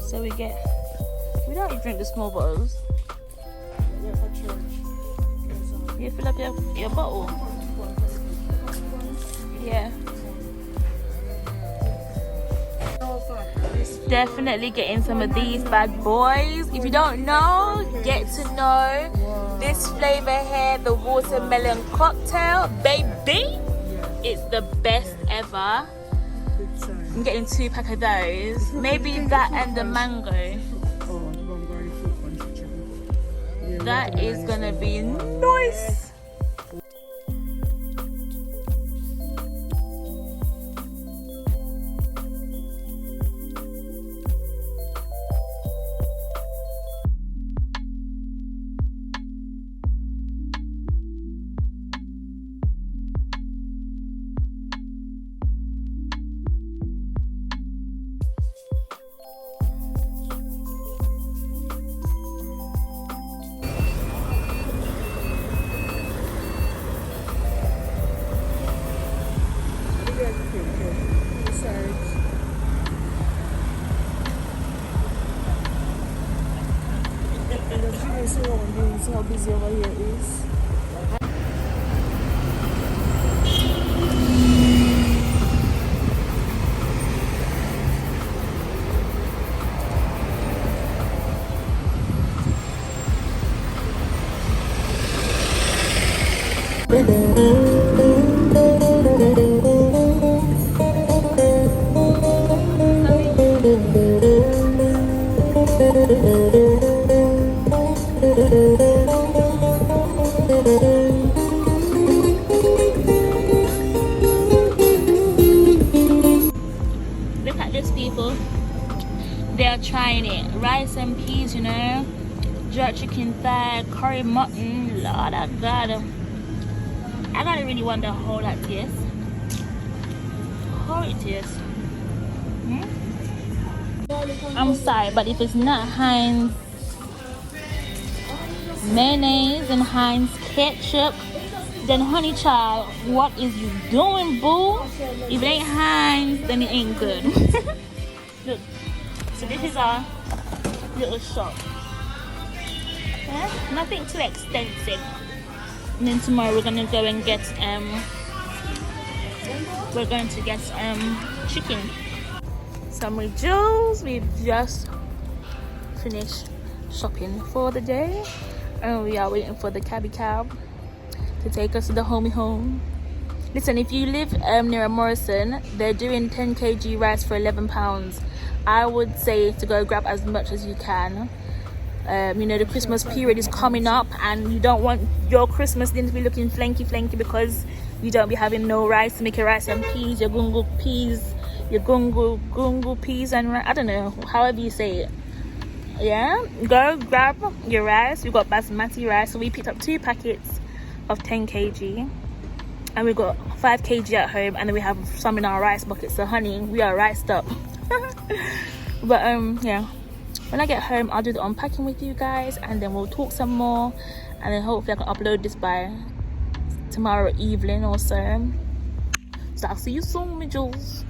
So we don't drink the small bottles. You fill up your bottle. Yeah. Definitely getting some of these bad boys. If you don't know, get to know this flavor here, the watermelon cocktail, baby. It's the best ever. I'm getting 2-pack of those. Maybe that and the mango. That is gonna be nice. How busy over here is. Look at these people. They are trying it. Rice and peas, you know, jerk chicken thigh, curry mutton. Lord of God. I gotta really wonder how that tastes. How it tastes. I'm sorry, but if it's not Heinz mayonnaise and Heinz ketchup, then honey child, what is you doing, boo? If it ain't Heinz, then it ain't good. Look, so this is our little shop. Yeah, nothing too extensive. And then tomorrow we're gonna go and get chicken. So with Julsz, we've just finished shopping for the day, and we are waiting for the cabby cab to take us to the homie home. Listen, if you live near a Morrison, they're doing 10 kg rice for £11. I would say to go grab as much as you can. You know, the Christmas period is coming up, and you don't want your Christmas dinner to be looking flanky because you don't be having no rice to make your rice and peas, your gungo peas, your gungo peas and I don't know, however you say it. Yeah, go grab your rice. We got basmati rice, so we picked up 2 packets of 10 kg, and we got 5 kg at home, and then we have some in our rice bucket. So honey, we are riced up. But yeah, when I get home, I'll do the unpacking with you guys, and then we'll talk some more, and then hopefully I can upload this by tomorrow evening or so. So I'll see you soon, my Julsz.